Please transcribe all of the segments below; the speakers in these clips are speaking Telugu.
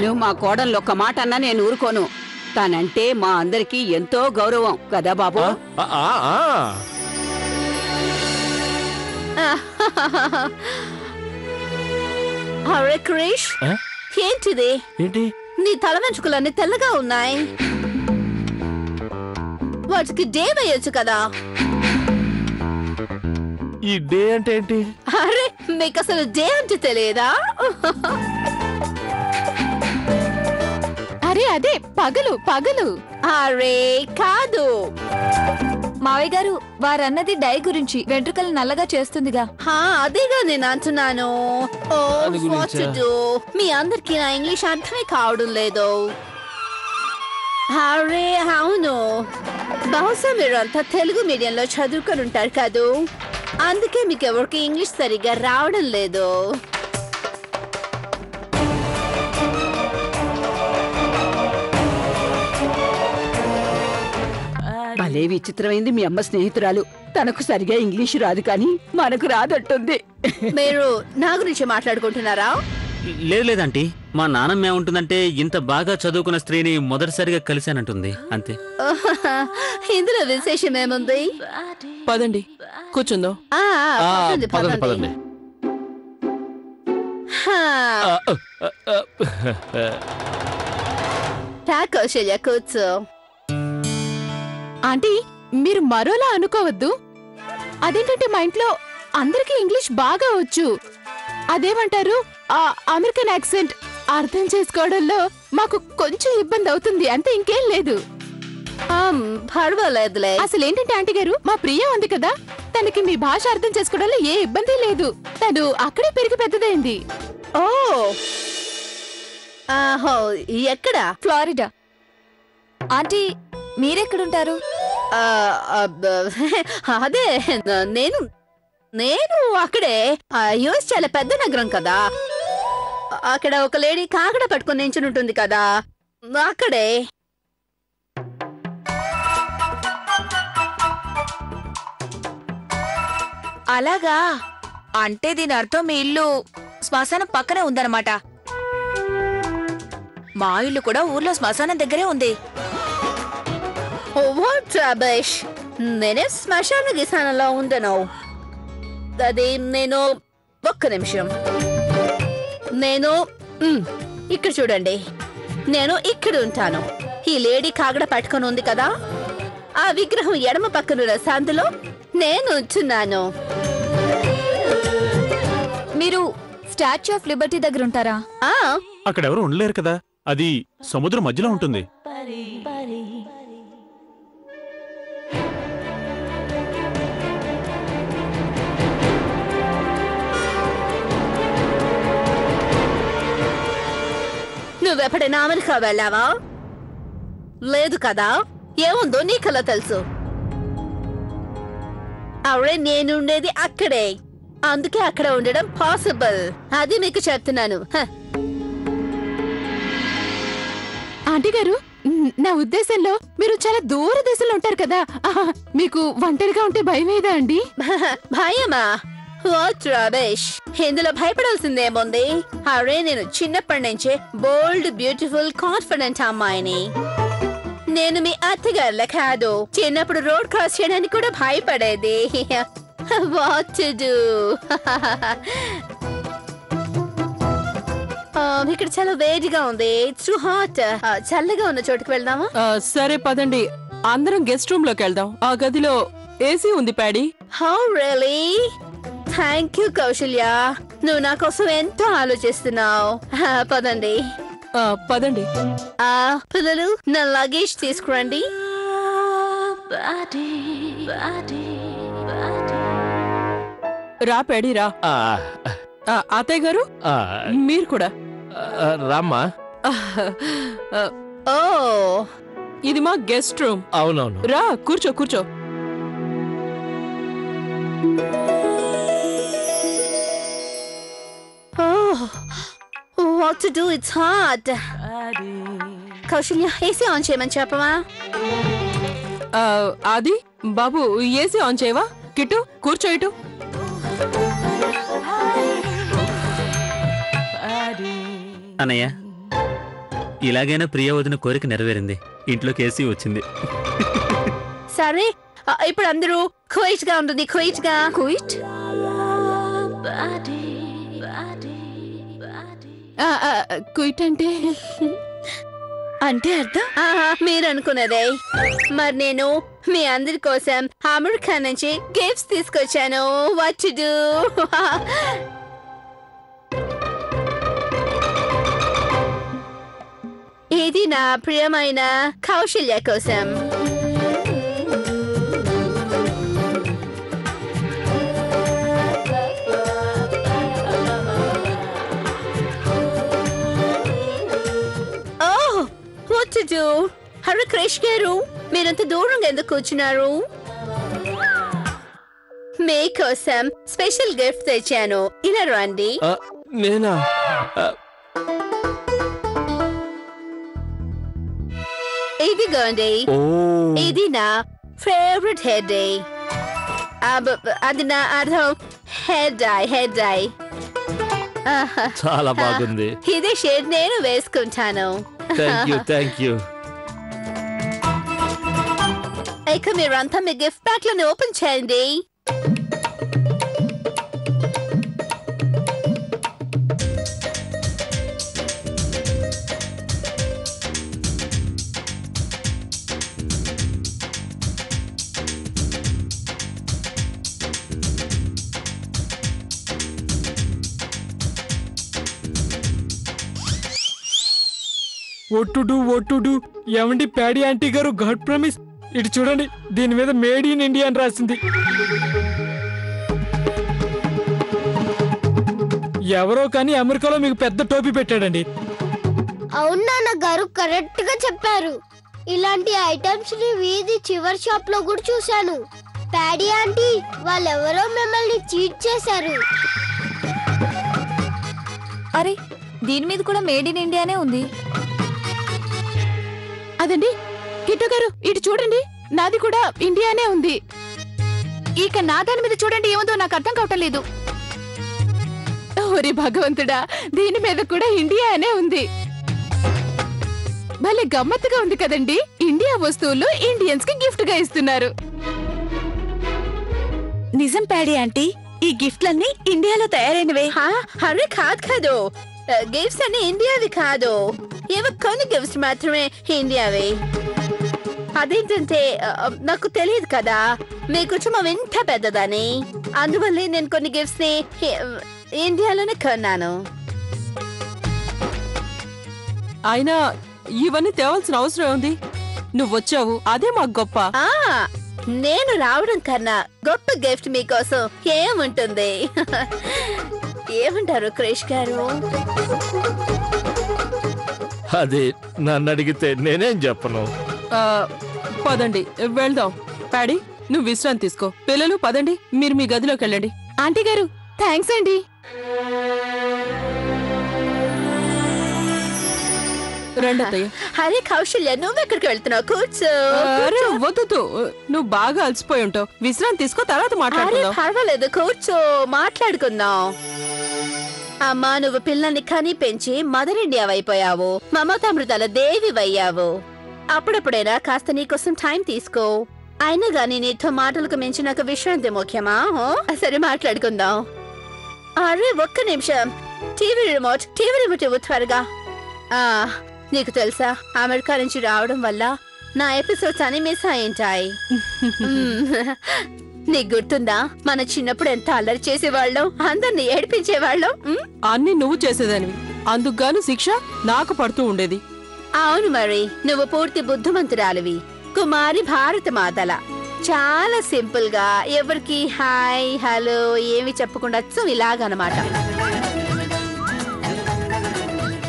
నువ్వు మా కోడల్లో ఒక్క మాట అన్నా నేను ఊరుకోను. తనంటే మా అందరికీ ఎంతో గౌరవం కదా బాబు. అరే క్రిష్, ఏంటిది? నీ తల వెంట్రుకలన్నీ తెల్లగా ఉన్నాయి. వాటికి డే వేయొచ్చు కదా. ఈ డే అంటే ఏంటి? అరే మీకు అసలు డే అంటే తెలియదా? అరే అదే పగలు పగలు. అరే కాదు మావయ్య గారు, వారన్నది డై గురించి. వెంట్రుకలు నల్లగా చేస్తుందిగా. అదేగా నేను అంటున్నాను. మీ అందరికి నా ఇంగ్లీష్ అర్థమే కావడం లేదు. అరే అవును, బహుశా మీరంతా తెలుగు మీడియంలో చదువుకొని ఉంటారు కదూ, అందుకే మీకు ఎవరికి ఇంగ్లీష్ సరిగ్గా రావడం లేదు. భలే విచిత్రమైంది మీ అమ్మ స్నేహితురాలు. తనకు సరిగా ఇంగ్లీషు రాదు కానీ మనకు రాదంటుంది. మీరు నా గురించి మాట్లాడుకుంటున్నారా? లేదంటీ, మా నాన్నమ్మ ఏముంటుందంటే ఇంత బాగా చదువుకున్న స్త్రీని మొదటిసారిగా కలిశానంటుంది, అంతే. ఇందులో విశేషం ఏముంది? పదండి కూర్చుందాం. పదండి. కౌశల్య కూర్చో. ఆంటీ, మీరు మరోలా అనుకోవద్దు. అదేంటంటే మా ఇంట్లో అందరికీ ఇంగ్లీష్ బాగా వచ్చు. అదేమంటారు, ఆ అమెరికన్ యాక్సెంట్ అర్థం చేసుకోవడంలో మాకు కొంచెం ఇబ్బంది అవుతుంది, అంతే, ఇంకేం లేదు. పర్వాలేదులే. అసలు ఏంటంటే ఆంటీ గారు, మా ప్రియ ఉంది కదా, తనకి మీ భాష అర్థం చేసుకోవడంలో ఏ ఇబ్బంది లేదు. తను అక్కడే పెరిగి పెద్దదైంది. ఎక్కడ? ఫ్లోరిడా. ఆంటీ మీరెక్కడుంటారు? అదే నేను అక్కడే. యుఎస్ చాలా పెద్ద నగరం కదా, అక్కడ ఒక లేడీ కాకడ పట్టుకుని నించుని ఉంటుంది కదా, అక్కడే. అలాగా, అంటే దీని అర్థం మీ ఇల్లు శ్మశానం పక్కనే ఉందన్నమాట. మా ఇల్లు కూడా ఊర్లో శ్మశానం దగ్గరే ఉంది. నేనే శ్మశాన గిశానంలో ఉండను. అది నేను ఒక్క నిమిషం. నేను ఇక్కడ చూడండి, నేను ఇక్కడ ఉంటాను. ఈ లేడీ కాగడ పట్టుకొని ఉంది కదా, ఆ విగ్రహం ఎడమ పక్కనున్న సందులో నేను ఉంటున్నాను. మీరు స్టాచ్యూ ఆఫ్ లిబర్టీ దగ్గర ఉంటారా? అక్కడ ఎవరు ఉండలేరు కదా, అది సముద్రం మధ్యలో ఉంటుంది. నువ్వెప్పుడైనా అమెరికా వెళ్ళావా? లేదు కదా, ఏముందో నీకలా తెలుసు. అవే నేనుండేది అక్కడే, అందుకే అక్కడ ఉండడం పాసిబుల్. అది మీకు చెప్తున్నాను. ఆంటీ గారు, నా ఉద్దేశంలో మీరు చాలా దూర దేశంలో ఉంటారు కదా, మీకు ఒంటరిగా ఉంటే భయమేదా అండి? భయమా? వాట్ రమేష్, ఇందులో భయపడాల్సిందేముంది? అరే నేను చిన్నప్పటి నుంచే బోల్డ్, బ్యూటిఫుల్, కాన్ఫిడెంట్ అమ్మాయిని. నేను మీ అత్తగారుల కాదు, చిన్నప్పుడు రోడ్ క్రాస్ చేయడానికి కూడా భయపడేది. What to do? ఇక్కడ చాలా వేడిగా ఉంది. It's too hot. చల్లగా ఉన్న చోటుకు వెళ్దామా? సరే పదండి, అందరం గెస్ట్ రూమ్ లోకి వెళ్దాం. ఆ గదిలో ఏసీ ఉంది paddy. How really? Thank you Kausalya, నువ్వు నా కోసం ఎంతో ఆలోచిస్తున్నావు. పదండి. పదండి. పిల్లలు, నా లగేజ్ తీసుకురండి. రా ప్యాడీ రా. అత్తయ్య గారు మీరు కూడా రామ్మా. ఓ, ఇది మా గెస్ట్ రూమ్. అవునవును, రా కూర్చో కూర్చో. what to do? It's hot. Kausalya, AC on చేయమని చెప్పవా? అది బాబు, ఏసీ ఆన్ చేయవా? కిట్టు కూర్చో ఇటు. అన్నయ్య, ఇలాగైనా ప్రియ వదిన కోరిక నెరవేరింది. ఇంట్లోకి ఏసీ వచ్చింది. సరే ఇప్పుడు అందరూ క్వైట్ గా ఉంటుంది. క్వైట్ గా క్విట్ క్విట్ అంటే అంటే అర్థం మీరు అనుకున్నదే. మరి నేను మీ అందరి కోసం అమెరికా నుంచి గిఫ్ట్స్ తీసుకొచ్చాను. What to do? ఇది నా ప్రియమైన కౌశల్య కోసం. హరే క్రిష్ గారు, మీరంత దూరంగా ఎందుకు కూర్చున్నారు? మీకోసం స్పెషల్ గిఫ్ట్ తెచ్చాను. ఇలా రండి. నేనా? ఇదిగోండి. ఇది నా ఫేవరెట్ హెయిర్ డై. అది నా అర్థం హెయిర్ డై. హెయిర్ డై చాలా బాగుంది. ఇదే షేడ్ నేను వేసుకుంటాను. Thank you. ఇక మీరంతా మీ గిఫ్ట్ ప్యాక్ లను ఓపెన్ చేయండి. ఒట్టుడు ఏమండి ప్యాడీ ఆంటీ గారు, గాడ్ ప్రామిస్. ఇటు చూడండి, దీని మీద మేడ్ ఇన్ ఇండియా అని రాసింది. ఎవరో కానీ అమెరికాలో మీకు పెద్ద టోపీ పెట్టాడండి. అవును నాన్నగారు, కరెక్ట్ గా చెప్పారు. ఇలాంటి ఐటమ్స్ ని వీధి చివరి షాప్ లో కూడా చూశాను. ప్యాడీ ఆంటీ వాళ్ళెవరో మిమ్మల్ని చీట్ చేశారు. అరే, దీని మీద కూడా మేడ్ ఇన్ ఇండియానే ఉంది. అదండి కిట్టు గారు, ఇటు చూడండి, నాది కూడా ఇండియానే ఉంది. ఇక నా దాని మీద చూడండి, ఏముందో నాకు అర్థం కావటం లేదు. ఓరి భగవంతుడా, దీని మీద కూడా ఇండియానే ఉంది. భలే గమ్మత్తుగా ఉంది కదండి. ఇండియా వస్తువులు ఇండియన్స్ కి గిఫ్ట్ గా ఇస్తున్నారు. నిజం ప్యాడీ ఆంటీ, ఈ గిఫ్ట్లన్నీ ఇండియాలో తయారైనవే. అరే కాదు, గిఫ్ట్స్ అన్ని ఇండియావి కాదు. ఏవో కొన్ని గిఫ్ట్స్ మాత్రమే ఇండియావి. అదేంటంటే నాకు తెలియదు కదా, మీ కుటుంబం ఎంత పెద్దదని. అందువల్లే నేను కొన్ని గిఫ్ట్స్ ని ఇండియాలోనే కొన్నాను. అయినా ఇవన్నీ తేవాల్సిన అవసరం ఉంది. నువ్వు వచ్చావు, అదే మాకు గొప్ప. నేను రావడం కన్నా గొప్ప గిఫ్ట్ మీకోసం ఏముంటుంది? ఏమంటారు క్రిష్ గారు? అది నన్ను అడిగితే నేనేం చెప్పను. పదండి వెళ్దాం. ప్యాడీ, నువ్వు విశ్రాంతి తీసుకో. పిల్లలు పదండి, మీరు మీ గదిలోకి వెళ్ళండి. ఆంటీ గారు, థ్యాంక్స్ అండి. రండత్తయ్య. హరే కౌశల్య, నువ్వెక్కడికి వెళ్తున్నావు? కూర్చో. అరే వద్దు, నువ్వు బాగా అలసిపోయి ఉంటావు. విశ్రాంతి తీసుకో, తర్వాత మాట్లాడుకుందాం. పర్వాలేదు, కూర్చో, మాట్లాడుకుందాం. అమ్మా, నువ్వు పిల్లల్ని కని పెంచి మదర్ ఇండియా అయిపోయావు. మమతామృతాల దేవి అయ్యావు. అప్పుడప్పుడైనా కాస్త నీకోసం టైం తీసుకో. అయినా గానీ నీతో మాటలకు మించి నాకు విశ్రాంతి ముఖ్యమా? సరే, మాట్లాడుకుందాం. అరే ఒక్క నిమిషం, టీవీ రిమోట్ ఇవ్వు త్వరగా. నీకు తెలుసా, అమెరికా నుంచి రావడం వల్ల నా ఎపిసోడ్స్ అన్ని మిస్ అయ్యింటాయి. నీకు గుర్తుందా, మన చిన్నప్పుడు ఎంత అల్లరి చేసేవాళ్ళం, అందరిని ఏడిపించేవాళ్ళం. అన్ని నువ్వు చేసేదానివి, అందుకు గాను శిక్ష నాకు పడుతూ ఉండేది. అవును, మరి నువ్వు పూర్తి బుద్ధిమంతురాలివి, కుమారి భారత మాతల. చాలా సింపుల్ గా ఎవరికి హాయ్ హలో ఏమి చెప్పకుండా ఇలాగనమాట.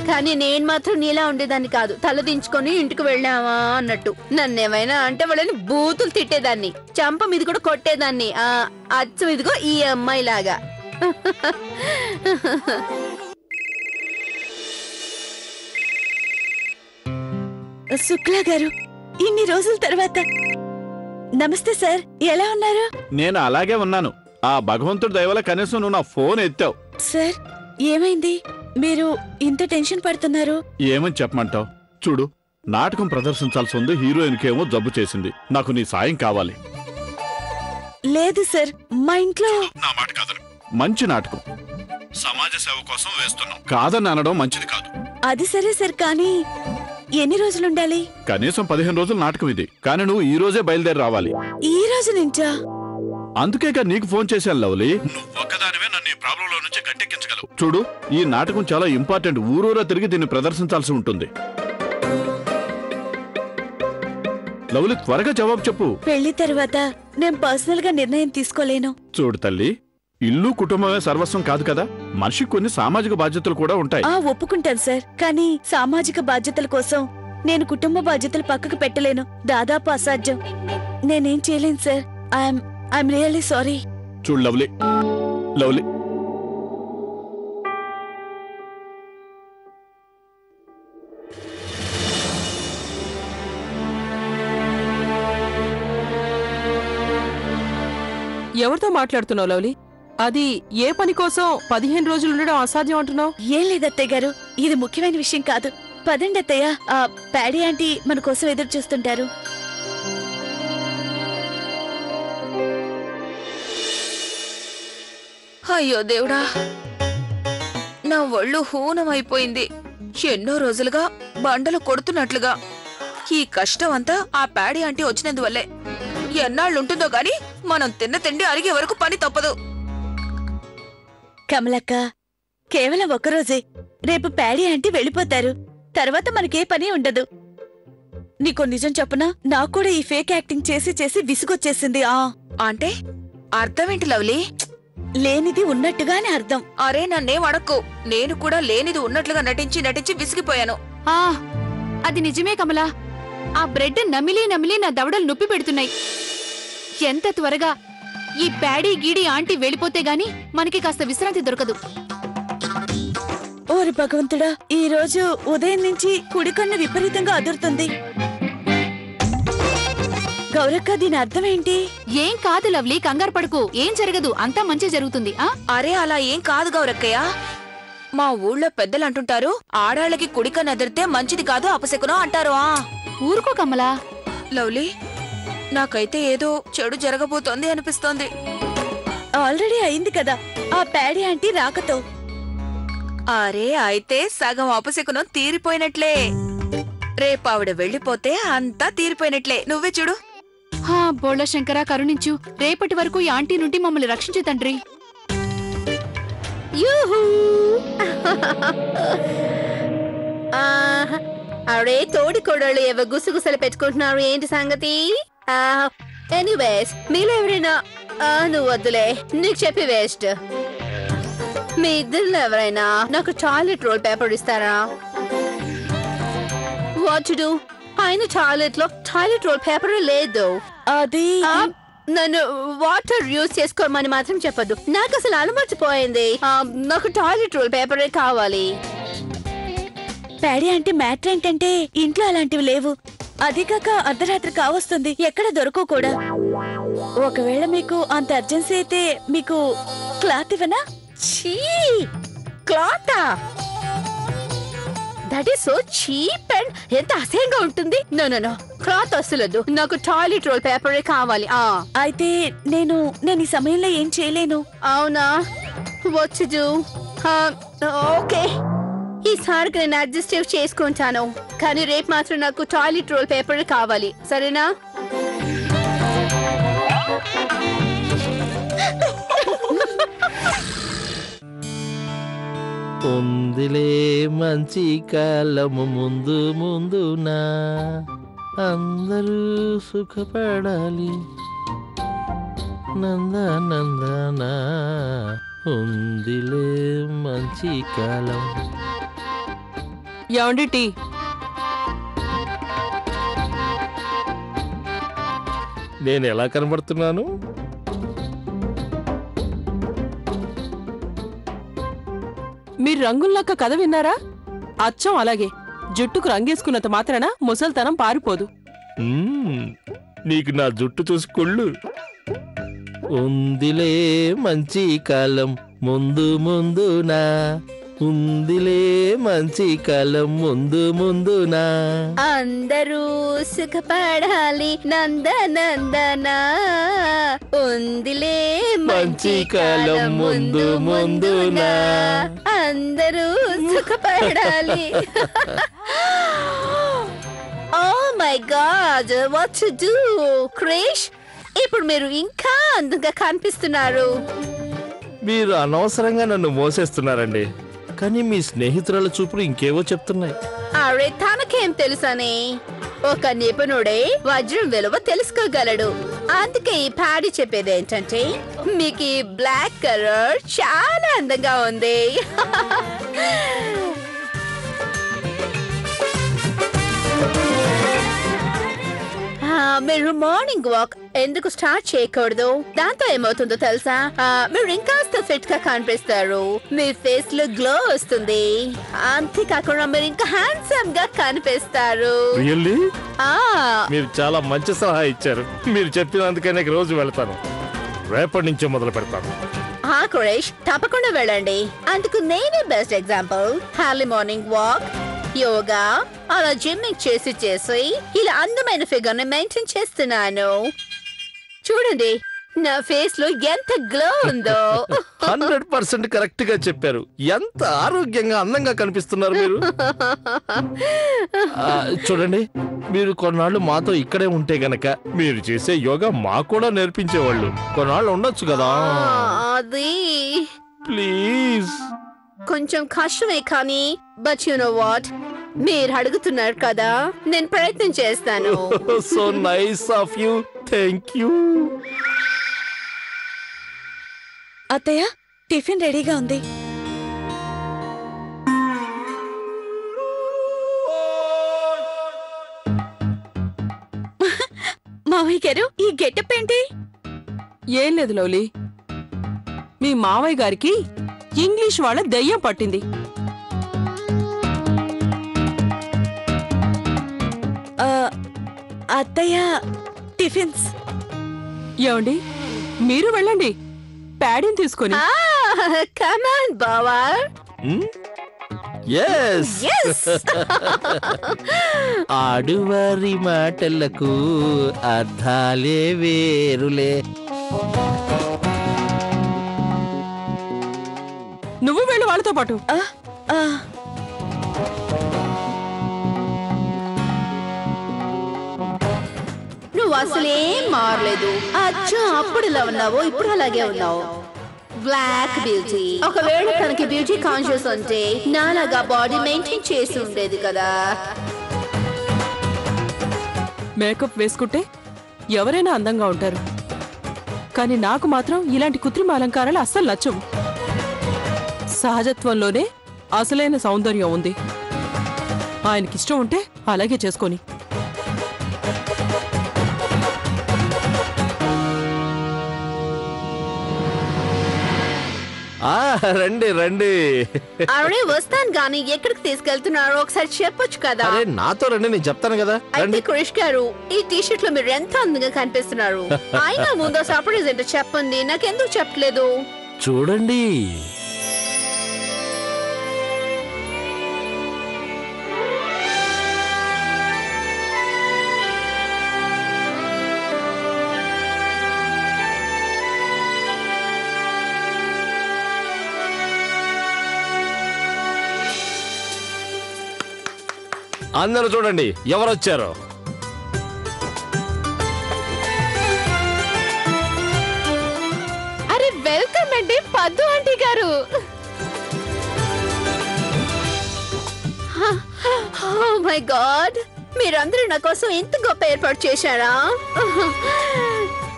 కానీ నేను మాత్రం నీలా ఉండేదాన్ని కాదు. తలదించుకొని ఇంటికి వెళ్ళావా అన్నట్టు. నన్నేమైనా అంటే వాళ్ళని బూతులు తిట్టేదాన్ని, చంప మీద కూడా కొట్టేదాన్ని. అచ్చం ఇదిగో ఈ అమ్మాయి లాగా. శుక్లా గారు, ఇన్ని రోజుల తర్వాత. నమస్తే సార్, ఎలా ఉన్నారు? నేను అలాగే ఉన్నాను. ఆ భగవంతుడి దయవల్ల కనీసం నువ్వు నా ఫోన్ ఎత్తావు. సార్, ఏమైంది? మీరు ఇంత టెన్షన్ పడుతున్నారు? ఏమని చెప్పమంటావు? చూడు, నాటకం ప్రదర్శించాల్సి ఉంది, హీరోయిన్కేమో జబ్బు చేసింది. నాకు నీ సాయం కావాలి. లేదు సార్, మా ఇంట్లో. నా మాట కాదని. మంచి నాటకం, సమాజ సేవ కోసం వేస్తున్నాం. కాదని అనడం మంచిది కాదు. అది సరే సార్, కానీ ఎన్ని రోజులుండాలి? కనీసం 15 రోజుల నాటకం ఇది. కానీ నువ్వు ఈ రోజే బయలుదేరి రావాలి. ఈ రోజు నుంచా? అందుకేగా నీకు ఫోన్ చేశాను లవ్లీ. నువ్వు ఒక్కదానివే నన్ను ఈ ప్రాబ్లంలో నుంచి గట్టెక్కించగలవు. చూడు, ఈ నాటకం చాలా ఇంపార్టెంట్. ఊరూరా తిరిగి దీన్ని ప్రదర్శించాల్సి ఉంటుంది. లవ్లీ, త్వరగా జవాబు చెప్పు. పెళ్లి తర్వాత నేను పర్సనల్ గా నిర్ణయం తీసుకోలేను. చూడు తల్లి, ఇల్లు కుటుంబమే సర్వస్వం కాదు కదా. మనిషికి కొన్ని సామాజిక బాధ్యతలు కూడా ఉంటాయి. ఒప్పుకుంటాను సార్, కానీ సామాజిక బాధ్యతల కోసం నేను కుటుంబ బాధ్యతలు పక్కకు పెట్టలేను. దాదాపు అసాధ్యం. నేనేం చేయలేను సార్. I'm really sorry. చూడు లవ్లీ, లవ్లీ, ఎవరితో మాట్లాడుతున్నావు లవ్లీ? అది ఏ పని కోసం 15 రోజులు ఉండడం అసాధ్యం అంటున్నావు? ఏం లేదత్తయ్య గారు, ఇది ముఖ్యమైన విషయం కాదు. పదండి అత్తయ్య, ప్యాడీ ఆంటీ మన కోసం ఎదురు చూస్తుంటారు. అయ్యో దేవుడా, నా ఒళ్ళు హూనమైపోయింది. ఎన్నో రోజులుగా బండలు కొడుతున్నట్లుగా. ఈ కష్టం అంతా ఆ ప్యాడీ ఆంటీ వచ్చినందువల్లే. ఎన్నాళ్ళుంటుందో గాని మనం తిన్న తిండి అరిగే వరకు పని తప్పదు. కమలక్క, కేవలం ఒక్కరోజే. రేపు ప్యాడీ ఆంటీ వెళ్ళిపోతారు. తర్వాత మనకే పని ఉండదు. నీకో నిజం చెప్పనా, నాకు కూడా ఈ ఫేక్ యాక్టింగ్ చేసి చేసి విసుగొచ్చేసింది. అంటే అర్థమేంటి లవ్లీ? లేనిది ఉన్నట్టుగానే అర్థం. అరే నన్నేం అడక్కు. నేను కూడా లేనిది ఉన్నట్లుగా నటించి నటించి విసిగిపోయాను. అది నిజమే కమలా. ఆ బ్రెడ్ నమిలి నమిలి నా దవడలు నొప్పి పెడుతున్నాయి. ఎంత త్వరగా ఈ ప్యాడీ గీడి ఆంటీ వెళ్ళిపోతే గాని మనకి కాస్త విశ్రాంతి దొరకదు. ఓరి భగవంతుడా, ఈ రోజు ఉదయం నుంచి కుడికన్ను విపరీతంగా అదురుతుంది. గౌరక్క, దీని అర్థం ఏంటి? ఏం కాదు లవ్లీ, కంగారు పడుకు. ఏం జరగదు, అంతా మంచి జరుగుతుంది. అరే అలా ఏం కాదు గౌరక్కయ్య. మా ఊళ్ళో పెద్దలు అంటుంటారు, ఆడాళ్ళకి కుడికన్ను అదిరితే మంచిది కాదు, అపశకునం అంటారు. ఊరుకో కమలా. లవ్లీ, నాకైతే ఏదో చెడు జరగబోతోంది అనిపిస్తోంది. ఆల్రెడీ అయింది కదా ఆ ప్యాడీ ఆంటీ రాకతో. అరే అయితే సగం అపశకునం తీరిపోయినట్లే. రేపు ఆవిడ వెళ్ళిపోతే అంతా తీరిపోయినట్లే. నువ్వే చూడు. బోళ్ళ శంకర, కరుణించు. రేపటి వరకు ఈ ఆంటీ నుండి మమ్మల్ని రక్షించు తండ్రి. అరే తోడి కోడళ్ళు ఏవో గుసగుసలు పెట్టుకుంటున్నారు. ఏంటి సంగతి? ఎనీవేస్, మీలో ఎవరైనా నువ్వు వద్దులే, నీకు చెప్పి వేస్ట్. మీ ఇద్దరిలో ఎవరైనా నాకు టాయిలెట్ రోల్ పేపర్ ఇస్తారా? What to do? పైన టాయిలెట్ లో టాయిలెట్ రోల్ పేపర్ లేదు. అది నన్ను వాటర్ యూజ్ చేసుకోమని మాత్రం చెప్పద్దు. నాకు అసలు అలమర్చిపోయింది. నాకు టాయిలెట్ రోల్ పేపరే కావాలి. ప్యాడీ ఆంటీ మ్యాటర్ ఏంటంటే ఇంట్లో అలాంటివి లేవు. అది కాక అర్ధరాత్రి కావస్తుంది, ఎక్కడ దొరకవు కూడా. ఒకవేళ మీకు అంత అర్జెన్సీ అయితే మీకు క్లాత్ ఇవ్వనా? క్లాతా? That is so cheap and ఎంత అసహ్యంగా ఉంటుంది. నో, క్లాత్ అసలు నాకు టాయిలెట్ రోల్ పేపరే కావాలి. అయితే నేను ఈ సమయంలో ఏం చేయలేను. అవునా? వచ్చి ఓకే, ఈసారికి నేను అడ్జస్ట్ చేసుకుంటాను. కానీ రేపు మాత్రం నాకు టాయిలెట్ రోల్ పేపర్ కావాలి, సరేనా? ఉందిలే మంచి కాలము ముందు ముందునా, అందరూ సుఖపడాలి నందనందనా. ఉందిలే మంచి కాలం. ఏమండి టీ? నేను ఎలా కనబడుతున్నాను? మీరు రంగుల్లాక్క కథ విన్నారా? అచ్చం అలాగే. జుట్టుకు రంగేసుకున్నంత మాత్రాన ముసల్తనం పారిపోదు. నీకు నా జుట్టు చూసి కుళ్ళు. ఉందిలే మంచి కాలం ముందు ముందునా, ఉందిలే మంచి కాలం ముందు ముందునా. అందరూ సుఖపడాలి నందనందన, ఉందిలే మంచి కాలం ముందు ముందునా, అందరూ సుఖపడాలి. Oh my God, what to do? Krish, ఇప్పుడు మీరు ఇంకా అందంగా కనిపిస్తున్నారు. మీరు అనవసరంగా నన్ను మోసేస్తున్నారండి, కానీ మీ స్నేహితురాల చూపులు ఇంకేవో చెప్తున్నాయి. అరే తనకేం తెలుసని, ఒక నిపుణుడే వజ్రం విలువ తెలుసుకోగలడు. అందుకే ఈ ప్యాడీ చెప్పేది ఏంటంటే, మీకు ఈ బ్లాక్ కలర్ చాలా అందంగా ఉంది. మీరు మార్నింగ్ వాక్ ఎందుకు స్టార్ట్ చేయకూడదు? దాంతో ఏమవుతుందో తెలుసా? మీరు ఇంకాస్త ఫిట్ గా కనిపిస్తారు, మీ ఫేస్ లో గ్లో వస్తుంది, అంతేకాకుండా మీరు ఇంకా హ్యాండ్సమ్ గా కనిపిస్తారు. రియల్లీ? మీరు చాలా మంచి సలహా ఇచ్చారు. మీరు చెప్పినందుకే నేను రోజు వెళ్తాను. రేపటి నుంచే మొదలు పెడతాను. క్రిష్, తప్పకుండా వెళ్ళండి. అందుకు నేనే best example. Early morning walk, yoga, అలా జిమ్మింగ్ చేసి ఇలా అందమైన ఫిగర్ ని మెయింటైన్ చేస్తున్నాను. చూడండి నా ఫేస్ లో ఎంత గ్లో ఉందో. 100% కరెక్ట్ గా చెప్పారు. ఎంత ఆరోగ్యంగా అందంగా కనిపిస్తున్నారు మీరు. చూడండి, మీరు కొన్నాళ్ళు మాతో ఇక్కడే ఉంటే గనక మీరు చేసే యోగా మాకు కూడా నేర్పించేవాళ్ళు. కొన్నాళ్ళు ఉండొచ్చు కదా. అది ప్లీజ్. కొంచెం కష్టమే కానీ, బట్ యు నో వాట్, మీరు అడుగుతున్నారు కదా, నేను ప్రయత్నం చేస్తాను. So nice of you. Thank you. అత్తయ్య, టిఫిన్ రెడీగా ఉంది. మావయ్య గారు, ఈ గెటప్ ఏంటి? ఏం లేదు లవ్లీ, మీ మావయ్య గారికి ఇంగ్లీష్ వాళ్ళ దయ్యం పట్టింది. అత్తయ్య, టిఫిన్స్. ఏమండి, మీరు వెళ్ళండి ప్యాడీని తీసుకొని. కమ్ ఆన్ బావా. yes. ఆడువారి మాటలకు అర్థాలే వేరులే. నువ్వు వెళ్ళు వాళ్ళతో పాటు. నువ్వు అసలేం మారలేదు. అచ్చా అప్పుడు ఇలా ఉన్నావు, ఇప్పుడు అలాగే ఉన్నావు. Black beauty. ఒకవేళ తనకి బ్యూటీ కాన్షియస్ ఉంటే నాలాగా బాడీ మెయింటైన్ చేసి ఉండేది కదా. మేకప్ వేసుకుంటే ఎవరైనా అందంగా ఉంటారు, కానీ నాకు మాత్రం ఇలాంటి కృత్రిమ అలంకారాలు అస్సలు నచ్చవు. సహజత్వంలోనే అసలైన సౌందర్యం ఉంది. ఆయనకిష్టం ఉంటే అలాగే చేసుకొని. రండి రండి. అరే వస్తాను గానీ ఎక్కడికి తీసుకెళ్తున్నారో ఒకసారి చెప్పొచ్చు కదా. అరే నాతో రండి, నేను చెప్తాను కదా. అయితే క్రిష్ గారు, ఈ టీ-షర్ట్ లో మీరు ఎంత అందంగా కనిపిస్తున్నారు. అయినా ముందు సర్ప్రైజ్ ఏంటో చెప్పండి, నాకెందుకు చెప్పలేదు? చూడండి. అందరూ చూడండి ఎవరొచ్చారో. అరే వెల్కమ్ అండి పద్దు ఆంటీ గారు. ఓ మై గాడ్, మీరందరూ నా కోసం ఇంత గొప్ప ఏర్పాటు చేశారా?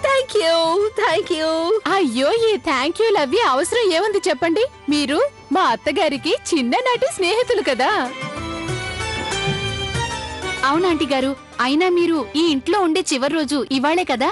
Thank you, thank you. అయ్యో, ఈ థ్యాంక్ యూ లవ్వి అవసరం ఏముంది చెప్పండి. మీరు మా అత్తగారికి చిన్ననాటి స్నేహితులు కదా. అవునాంటీ గారు, అయినా మీరు ఈ ఇంట్లో ఉండే చివరి రోజు ఇవాళే కదా.